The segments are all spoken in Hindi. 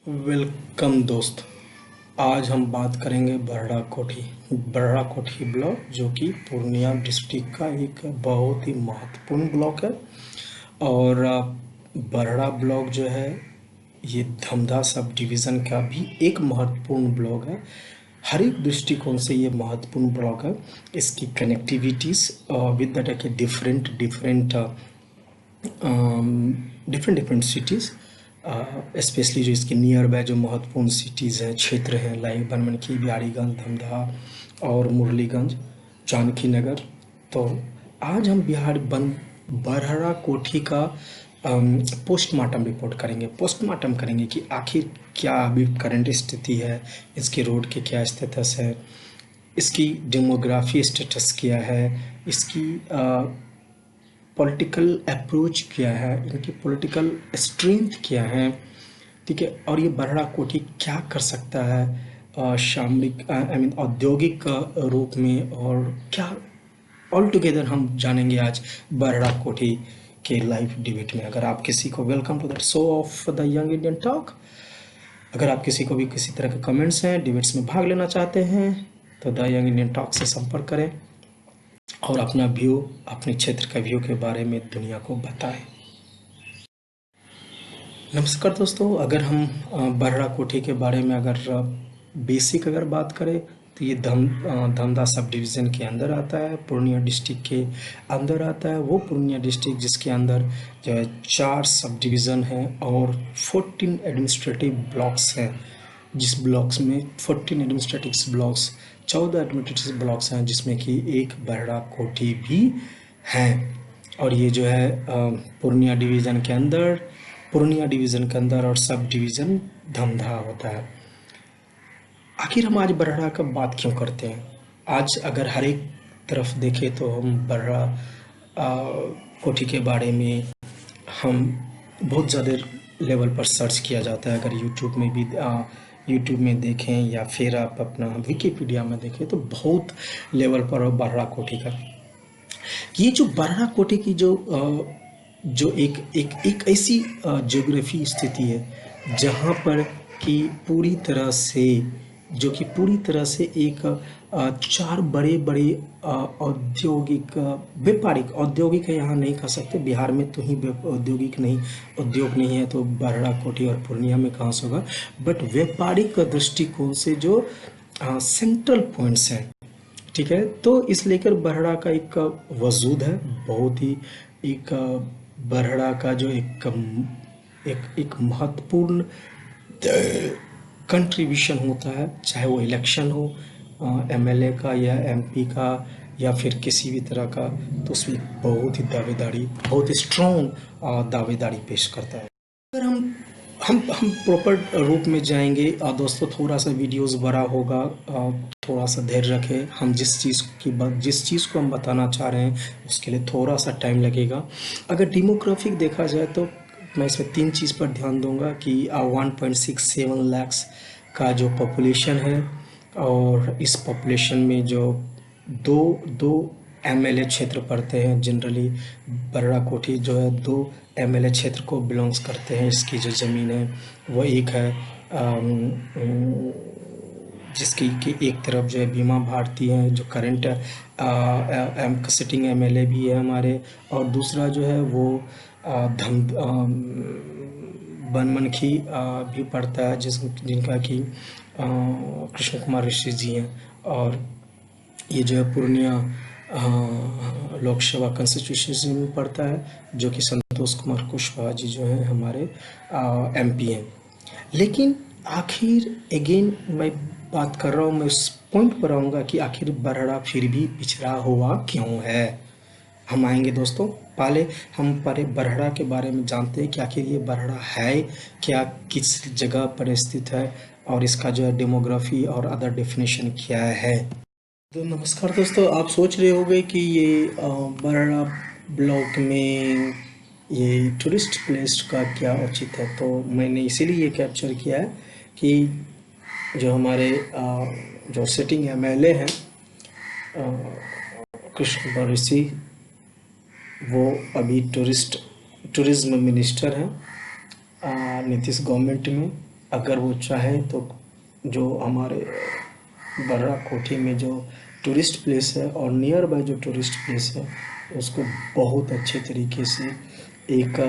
वेलकम दोस्त। आज हम बात करेंगे बर्रा कोठी ब्लॉक, जो कि पूर्णिया डिस्ट्रिक्ट का एक बहुत ही महत्वपूर्ण ब्लॉक है। और बर्रा ब्लॉक जो है ये धमधा सब डिवीज़न का भी एक महत्वपूर्ण ब्लॉक है। हर एक दृष्टिकोण से ये महत्वपूर्ण ब्लॉक है। इसकी कनेक्टिविटीज़ विद दैट के डिफरेंट सिटीज़, स्पेशली जो इसके नियर बाय जो महत्वपूर्ण सिटीज़ हैं, क्षेत्र हैं, लाइक बनमनखी, बिहारीगंज, धमधा और मुरलीगंज, जानकी नगर। तो आज हम बरहरा कोठी का पोस्टमार्टम रिपोर्ट करेंगे। पोस्टमार्टम करेंगे कि आखिर क्या अभी करंट स्थिति है, इसके रोड के क्या स्टेटस है, इसकी डेमोग्राफी स्टेटस क्या है, इसकी पॉलिटिकल अप्रोच क्या है, इनकी पॉलिटिकल स्ट्रेंथ क्या है, ठीक है। और ये बर्रा कोठी क्या कर सकता है सामरिक औद्योगिक रूप में, और क्या ऑल टुगेदर हम जानेंगे आज बर्रा कोठी के लाइव डिबेट में। अगर आप किसी को welcome to the show of the young Indian talk. अगर आप किसी को भी किसी तरह के कमेंट्स हैं, डिबेट्स में भाग लेना चाहते हैं, तो द यंग इंडियन टॉक से संपर्क करें और अपना व्यू, अपने क्षेत्र का व्यू के बारे में दुनिया को बताएं। नमस्कार दोस्तों। अगर हम बर्रा कोठी के बारे में अगर बेसिक अगर बात करें, तो ये धमधा सब डिवीज़न के अंदर आता है, पूर्णिया डिस्ट्रिक्ट के अंदर आता है। वो पूर्णिया डिस्ट्रिक्ट जिसके अंदर जो है 4 सब डिवीज़न हैं और 14 एडमिनिस्ट्रेटिव ब्लॉक्स हैं, जिस ब्लॉक्स में 14 एडमिनिस्ट्रेटिव ब्लॉक्स, 14 एडमिनिस्ट्रेटिव ब्लॉक्स हैं, जिसमें कि एक बर्रा कोठी भी हैं। और ये जो है पूर्णिया डिवीज़न के अंदर और सब डिवीज़न धमधा होता है। आखिर हम आज बर्रा का बात क्यों करते हैं? आज अगर हर एक तरफ देखें तो हम बर्रा कोठी के बारे में हम बहुत ज़्यादा लेवल पर सर्च किया जाता है। अगर यूट्यूब में देखें या फिर आप अपना विकिपीडिया में देखें, तो बहुत लेवल पर बर्रा कोठी का ये जो बर्रा कोठी की जो एक ऐसी ज्योग्राफी स्थिति है जहाँ पर कि पूरी तरह से एक 4 बड़े औद्योगिक है, यहाँ नहीं कह सकते। बिहार में तो ही उद्योग नहीं है, तो बर्रा कोठी और पूर्णिया में कहाँ से होगा। बट व्यापारिक दृष्टिकोण से जो सेंट्रल पॉइंट्स हैं, ठीक है, तो इस लेकर बर्रा का एक वजूद है। बहुत ही एक बर्रा का जो एक महत्वपूर्ण कंट्रीब्यूशन होता है, चाहे वो इलेक्शन हो एमएलए का या एमपी का या फिर किसी भी तरह का, तो उसमें बहुत ही स्ट्रॉन्ग दावेदारी पेश करता है। अगर हम प्रॉपर रूप में जाएंगे दोस्तों, थोड़ा सा वीडियोस बड़ा होगा, थोड़ा सा धैर्य रखें। हम जिस चीज़ को हम बताना चाह रहे हैं उसके लिए थोड़ा सा टाइम लगेगा। अगर डेमोग्राफिक देखा जाए तो मैं इसमें 3 चीज़ पर ध्यान दूंगा कि 1.67 लाख का जो पॉपुलेशन है, और इस पॉपुलेशन में जो दो एमएलए क्षेत्र पड़ते हैं। जनरली बर्रा कोठी जो है 2 एमएलए क्षेत्र को बिलोंग्स करते हैं। इसकी जो ज़मीन है वो एक है जिसकी कि एक तरफ जो है बीमा भारती है, जो करंट सिटिंग एमएलए भी है हमारे, और दूसरा जो है वो बनमनखी भी पड़ता है, जिनका कि कृष्ण कुमार ऋषि जी हैं। और ये जो है पूर्णिया लोकसभा कंस्टिट्यूंसी में पड़ता है, जो कि संतोष कुमार कुशवाहा जी जो हैं हमारे एमपी हैं। लेकिन आखिर अगेन मैं बात कर रहा हूँ, मैं उस पॉइंट पर आऊँगा कि आखिर बर्रा फिर भी पिछड़ा हुआ क्यों है। हम आएंगे दोस्तों। पहले हम बर्रा के बारे में जानते हैं कि आखिर ये बर्रा है क्या, किस जगह पर स्थित है, और इसका जो है डेमोग्राफी और अदर डेफिनेशन क्या है। तो नमस्कार दोस्तों, आप सोच रहे होंगे कि ये बर्रा ब्लॉक में ये टूरिस्ट प्लेस का क्या उचित है। तो मैंने इसीलिए ये कैप्चर किया है कि जो हमारे जो सिटिंग एमएलए हैं कृष्ण कुमार ऋषि, वो अभी टूरिज्म मिनिस्टर हैं नीतीश गवर्नमेंट में। अगर वो चाहे तो जो हमारे बर्रा कोठी में जो टूरिस्ट प्लेस है और नियर बाय जो टूरिस्ट प्लेस है उसको बहुत अच्छे तरीके से एक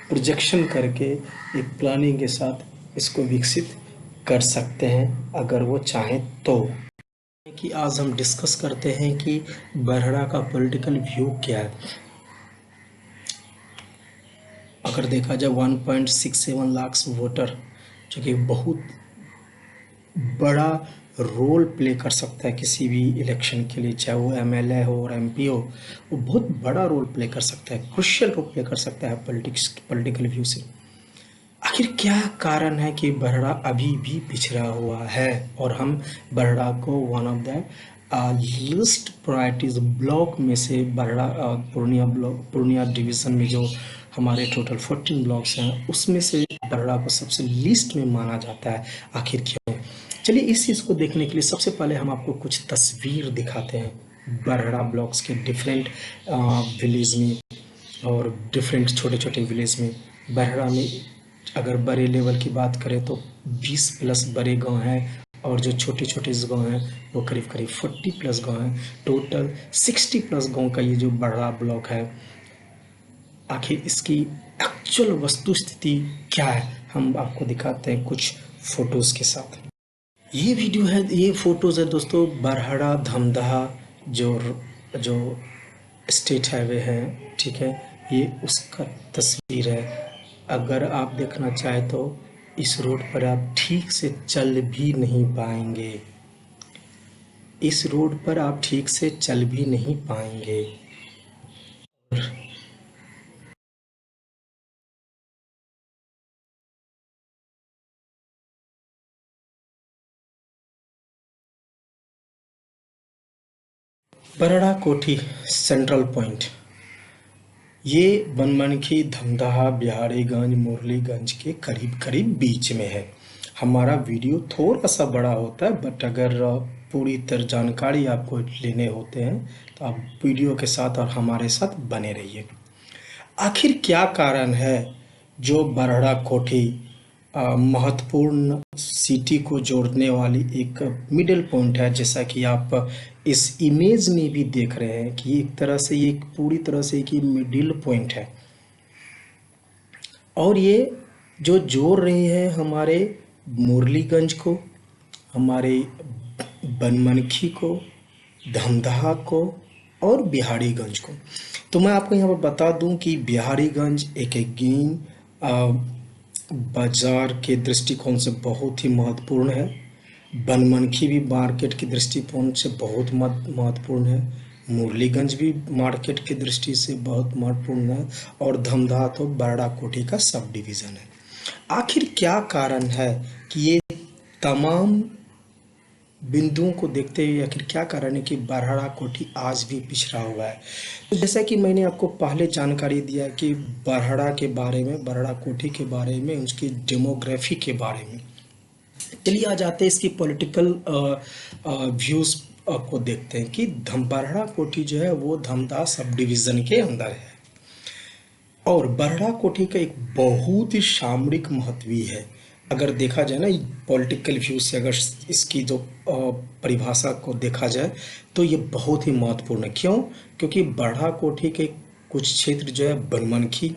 प्रोजेक्शन करके एक प्लानिंग के साथ इसको विकसित कर सकते हैं अगर वो चाहें तो। कि आज हम डिस्कस करते हैं कि बरहड़ा का पॉलिटिकल व्यू क्या है। अगर देखा जाए 1.67 लाख वोटर, जो कि बहुत बड़ा रोल प्ले कर सकता है किसी भी इलेक्शन के लिए, चाहे वो एमएलए हो और एमपी हो, वो बहुत बड़ा रोल प्ले कर सकता है, क्रुशियल रोल प्ले कर सकता है पॉलिटिकल व्यू से। आखिर क्या कारण है कि बरहड़ा अभी भी पिछड़ा हुआ है और हम बरहड़ा को one of the list priorities block में से बरहड़ा पूर्णिया डिवीज़न में जो हमारे टोटल 14 ब्लॉक्स हैं उसमें से बरहड़ा को सबसे लिस्ट में माना जाता है। आखिर क्यों? चलिए इस चीज़ को देखने के लिए सबसे पहले हम आपको कुछ तस्वीर दिखाते हैं बरहड़ा ब्लॉक्स के डिफरेंट विलेज में और डिफरेंट छोटे छोटे विलेज में। बरहड़ा में अगर बड़े लेवल की बात करें तो 20 प्लस बड़े गांव हैं और जो छोटे छोटे गांव हैं वो करीब करीब 40 प्लस गांव हैं। टोटल 60 प्लस गांव का ये जो बरहड़ा ब्लॉक है, आखिर इसकी एक्चुअल वस्तु स्थिति क्या है हम आपको दिखाते हैं कुछ फोटोज़ के साथ। ये वीडियो है, ये फोटोज़ है दोस्तों बरहड़ा धमदाहा जो जो स्टेट हाईवे है, ठीक है, ये उसका तस्वीर है। अगर आप देखना चाहें तो इस रोड पर आप ठीक से चल भी नहीं पाएंगे, इस रोड पर आप ठीक से चल भी नहीं पाएंगे। बरड़ा कोठी सेंट्रल पॉइंट, ये बनमनखी धमदाहा बिहारीगंज मुरलीगंज के करीब करीब बीच में है। हमारा वीडियो थोड़ा सा बड़ा होता है बट अगर पूरी तरह जानकारी आपको लेने होते हैं तो आप वीडियो के साथ और हमारे साथ बने रहिए। आखिर क्या कारण है जो बरहड़ा कोठी महत्वपूर्ण सिटी को जोड़ने वाली एक मिडिल पॉइंट है, जैसा कि आप इस इमेज में भी देख रहे हैं कि एक तरह से ये पूरी तरह से एक मिडिल पॉइंट है और ये जो जोड़ रही है हमारे मुरलीगंज को, हमारे बनमनखी को, धमदाहा को और बिहारीगंज को। तो मैं आपको यहाँ पर बता दूं कि बिहारीगंज एक गेम बाजार के दृष्टिकोण से बहुत ही महत्वपूर्ण है। बनमनखी भी मार्केट की दृष्टिकोण से बहुत महत्वपूर्ण है। मुरलीगंज भी मार्केट की दृष्टि से बहुत महत्वपूर्ण है और धमदाहा तो बरड़ा कोठी का सब डिवीज़न है। आखिर क्या कारण है कि ये तमाम बिंदुओं को देखते हुए आखिर क्या कारण है कि बरहड़ा कोठी आज भी पिछड़ा हुआ है? तो जैसा कि मैंने आपको पहले जानकारी दिया कि बरहड़ा के बारे में, बरहड़ा कोठी के बारे में, उसकी डेमोग्राफी के बारे में। चलिए आ जाते हैं इसकी पॉलिटिकल व्यूज़ को देखते हैं कि बरहड़ा कोठी जो है वो धमदाहा सब डिवीज़न के अंदर है और बरहड़ा कोठी का एक बहुत ही सामरिक महत्व भी है। अगर देखा जाए ना पॉलिटिकल व्यू से, अगर इसकी जो परिभाषा को देखा जाए तो ये बहुत ही महत्वपूर्ण है। क्यों? क्योंकि बरहड़ा कोठी के कुछ क्षेत्र जो है बनमनखी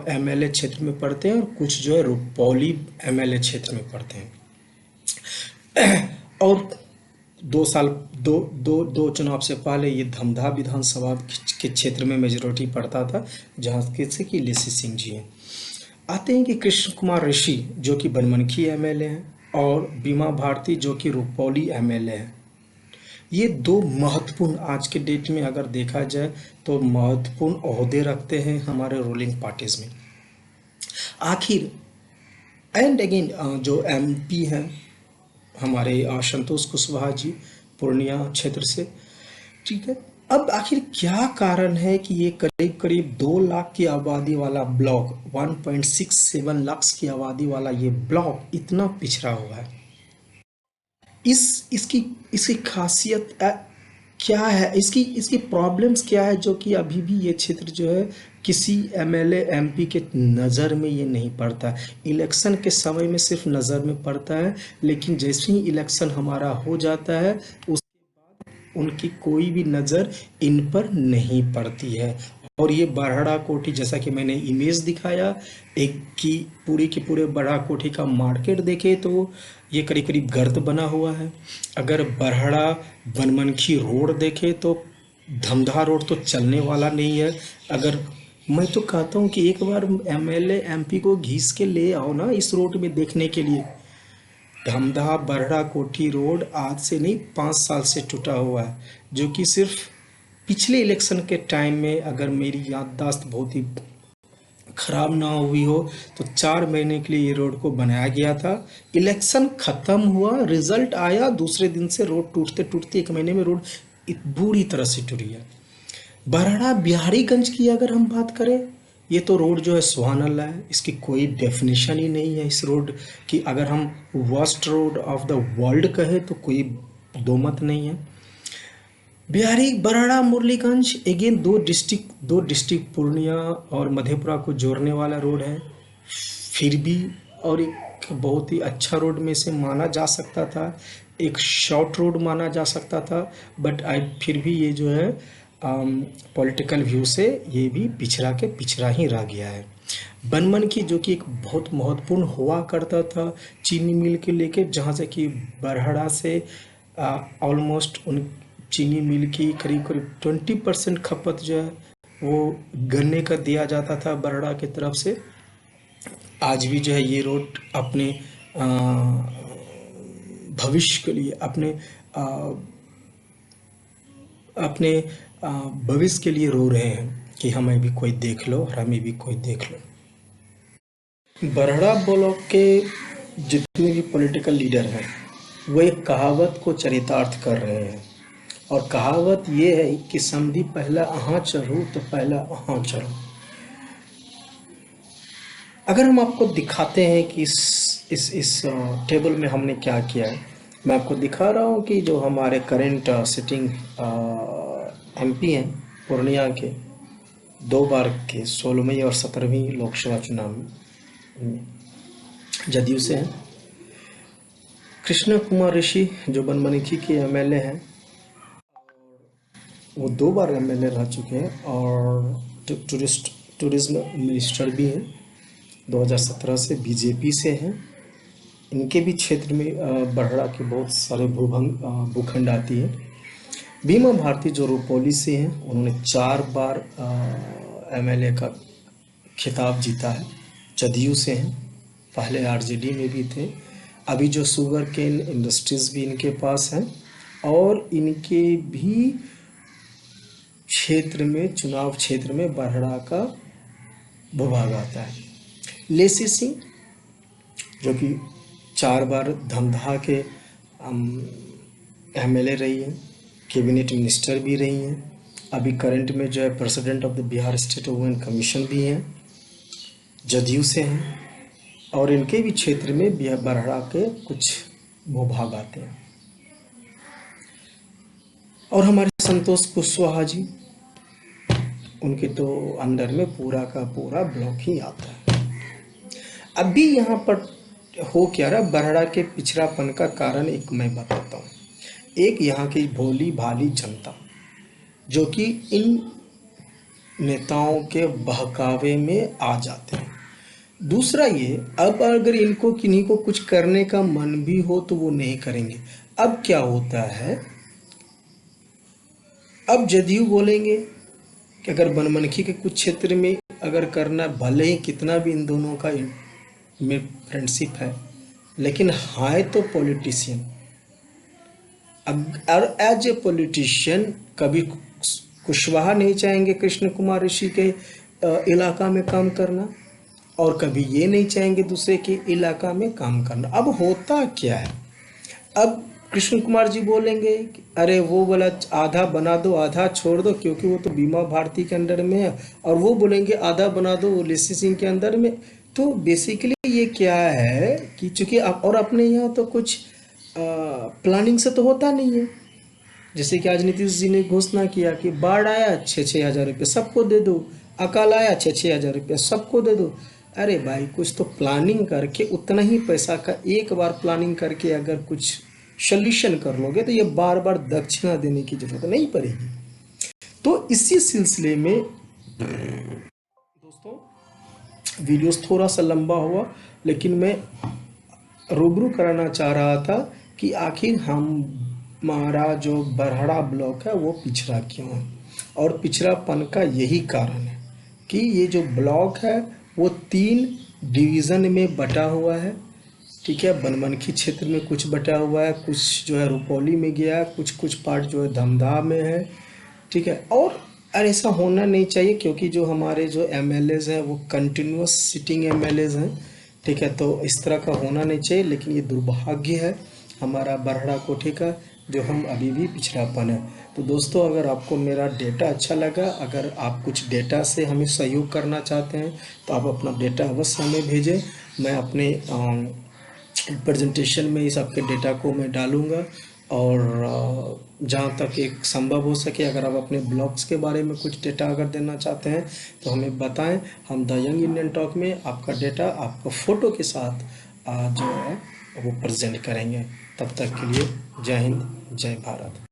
एमएलए क्षेत्र में पड़ते हैं और कुछ जो है रुपौली एमएलए क्षेत्र में पड़ते हैं। और 2 चुनाव से पहले ये धमदाहा विधानसभा के क्षेत्र में मेजोरिटी पड़ता था, जहाँ किसी की लेसी सिंह जी हैं। आते हैं कि कृष्ण कुमार ऋषि जो कि बनमनखी एमएलए हैं और बीमा भारती जो कि रुपौली एमएलए हैं। ये दो महत्वपूर्ण आज के डेट में अगर देखा जाए तो महत्वपूर्ण ओहदे रखते हैं हमारे रूलिंग पार्टीज में। आखिर एंड अगेन जो एमपी हैं हमारे संतोष कुशवाहा जी पूर्णिया क्षेत्र से, ठीक है। अब आखिर क्या कारण है कि ये करीब करीब 2 लाख की आबादी वाला ब्लॉक, 1.67 लाख की आबादी वाला ये ब्लॉक इतना पिछड़ा हुआ है? इसकी इसकी खासियत क्या है इसकी इसकी प्रॉब्लम्स क्या है, जो कि अभी भी ये क्षेत्र जो है किसी एमएलए एमपी के नज़र में ये नहीं पड़ता। इलेक्शन के समय में सिर्फ नज़र में पड़ता है, लेकिन जैसे ही इलेक्शन हमारा हो जाता है उस उनकी कोई भी नज़र इन पर नहीं पड़ती है। और ये बरहड़ा कोठी, जैसा कि मैंने इमेज दिखाया एक की पूरे बरहड़ा कोठी का मार्केट देखे तो ये करीब करीब गर्त बना हुआ है। अगर बरहड़ा बनमनखी रोड देखे तो धमधा रोड तो चलने वाला नहीं है। अगर मैं तो कहता हूँ कि एक बार एमएलए एमपी को घीस के ले आओ ना इस रोड में देखने के लिए। धमधा बरहड़ा कोठी रोड आज से नहीं 5 साल से टूटा हुआ है, जो कि सिर्फ पिछले इलेक्शन के टाइम में, अगर मेरी याददाश्त बहुत ही खराब ना हुई हो तो 4 महीने के लिए ये रोड को बनाया गया था। इलेक्शन खत्म हुआ, रिजल्ट आया, दूसरे दिन से रोड टूटते टूटते 1 महीने में रोड बुरी तरह से टूटी है। बरहड़ा बिहारीगंज की अगर हम बात करें, ये तो रोड जो है सुहाना अल्लाह है, इसकी कोई डेफिनेशन ही नहीं है इस रोड की। अगर हम worst road of the world कहे तो कोई दो मत नहीं है। बिहारी बरहड़ा मुरलीगंज अगेन दो डिस्ट्रिक्ट पूर्णिया और मधेपुरा को जोड़ने वाला रोड है, फिर भी और एक बहुत ही अच्छा रोड में से माना जा सकता था, एक शॉर्ट रोड माना जा सकता था, बट आई फिर भी ये जो है पॉलिटिकल व्यू से ये भी पिछड़ा के पिछड़ा ही रह गया है। बनमनखी जो कि एक बहुत महत्वपूर्ण हुआ करता था चीनी मिल के लेके, जहाँ से कि बरहड़ा से ऑलमोस्ट उन चीनी मिल की करीब करीब 20% खपत जो है वो गन्ने का दिया जाता था बरहड़ा की तरफ से। आज भी जो है ये रोड अपने अ, भविष्य के लिए अ, अपने भविष्य के लिए रो रहे हैं कि हमें भी कोई देख लो और हमें भी कोई देख लो। बरहड़ा ब्लॉक के जितने भी पॉलिटिकल लीडर हैं वो एक कहावत को चरितार्थ कर रहे हैं, और कहावत ये है कि समधी पहला अहाँ चढ़ो तो पहला अहाँ चढ़ो। अगर हम आपको दिखाते हैं कि इस टेबल में हमने क्या किया है, मैं आपको दिखा रहा हूँ कि जो हमारे करंट सिटिंग एमपी हैं पूर्णिया के, 2 बार के 16वीं और 17वीं लोकसभा चुनाव में जदयू से हैं। कृष्ण कुमार ऋषि जो बनमनखी के एमएलए हैं, वो 2 बार एमएलए रह चुके हैं और टूरिज्म मिनिस्टर भी हैं। 2017 से बीजेपी से हैं। इनके भी क्षेत्र में बरहड़ा के बहुत सारे भूखंड आती है। बीमा भारती जो रुपौली से हैं, उन्होंने 4 बार एमएलए का खिताब जीता है, जदयू से हैं, पहले आरजेडी में भी थे। अभी जो शुगर केन इंडस्ट्रीज़ भी इनके पास हैं, और इनके भी क्षेत्र में चुनाव क्षेत्र में बरहड़ा का भूभाग आता है। लेसी सिंह जो कि 4 बार धमधा के एमएलए रही हैं, कैबिनेट मिनिस्टर भी रही हैं, अभी करंट में जो है president of the Bihar state women commission भी हैं, जदयू से हैं, और इनके भी क्षेत्र में बरहड़ा के कुछ भूभाग आते हैं। और हमारे संतोष कुशवाहा जी, उनके तो अंडर में पूरा का पूरा ब्लॉक ही आता है। अभी यहाँ पर हो क्या रहा, बरहड़ा के पिछड़ापन का कारण एक मैं बताता हूँ। एक यहाँ की भोली भाली जनता जो कि इन नेताओं के बहकावे में आ जाते हैं। दूसरा ये, अब अगर इनको किन्हीं को कुछ करने का मन भी हो तो वो नहीं करेंगे। अब क्या होता है, अब जदयू बोलेंगे कि अगर बनमनखी के कुछ क्षेत्र में अगर करना, भले ही कितना भी इन दोनों का में फ्रेंडशिप है, लेकिन है तो पॉलिटिशियन। और एज ए पॉलिटिशियन कभी कुशवाहा नहीं चाहेंगे कृष्ण कुमार ऋषि के इलाका में काम करना, और कभी ये नहीं चाहेंगे दूसरे के इलाका में काम करना। अब होता क्या है, अब कृष्ण कुमार जी बोलेंगे कि अरे वो वाला आधा बना दो आधा छोड़ दो, क्योंकि वो तो बीमा भारती के अंडर में है, और वो बोलेंगे आधा बना दो वो लेसी सिंह के अंदर में। तो बेसिकली ये क्या है कि चूंकि और अपने यहाँ तो कुछ प्लानिंग से तो होता नहीं है। जैसे कि आज नीतीश जी ने घोषणा किया कि बाढ़ आया 6-6 हज़ार रुपये सबको दे दो, अकाल आया 6-6 हज़ार रुपये सबको दे दो। अरे भाई कुछ तो प्लानिंग करके उतना ही पैसा का एक बार प्लानिंग करके अगर कुछ सोल्यूशन कर लोगे तो ये बार बार दक्षिणा देने की जरूरत नहीं पड़ेगी। तो इसी सिलसिले में दोस्तों वीडियोस थोड़ा सा लंबा हुआ, लेकिन मैं रूबरू कराना चाह रहा था कि आखिर हमारा जो बरहड़ा ब्लॉक है वो पिछड़ा क्यों है, और पिछड़ापन का यही कारण है कि ये जो ब्लॉक है वो 3 डिवीज़न में बटा हुआ है। ठीक है, बनमनखी क्षेत्र में कुछ बटा हुआ है, कुछ जो है रुपौली में गया है, कुछ कुछ पार्ट जो है धमधा में है। ठीक है, और ऐसा होना नहीं चाहिए क्योंकि जो हमारे जो एमएलएज हैं वो कंटिन्यूअस सिटिंग एमएलएज हैं। ठीक है, तो इस तरह का होना नहीं चाहिए, लेकिन ये दुर्भाग्य है हमारा बरहड़ा कोठी का, जो हम अभी भी पिछड़ापन है। तो दोस्तों अगर आपको मेरा डेटा अच्छा लगा, अगर आप कुछ डेटा से हमें सहयोग करना चाहते हैं तो आप अपना डेटा अवश्य हमें भेजें। मैं अपने प्रेजेंटेशन में इस आपके डेटा को मैं डालूँगा, और जहाँ तक एक संभव हो सके अगर आप अपने ब्लॉग्स के बारे में कुछ डेटा अगर देना चाहते हैं तो हमें बताएं। हम द यंग इंडियन टॉक में आपका डेटा आपका फ़ोटो के साथ जो है वो प्रेजेंट करेंगे। तब तक के लिए जय हिंद, जय भारत।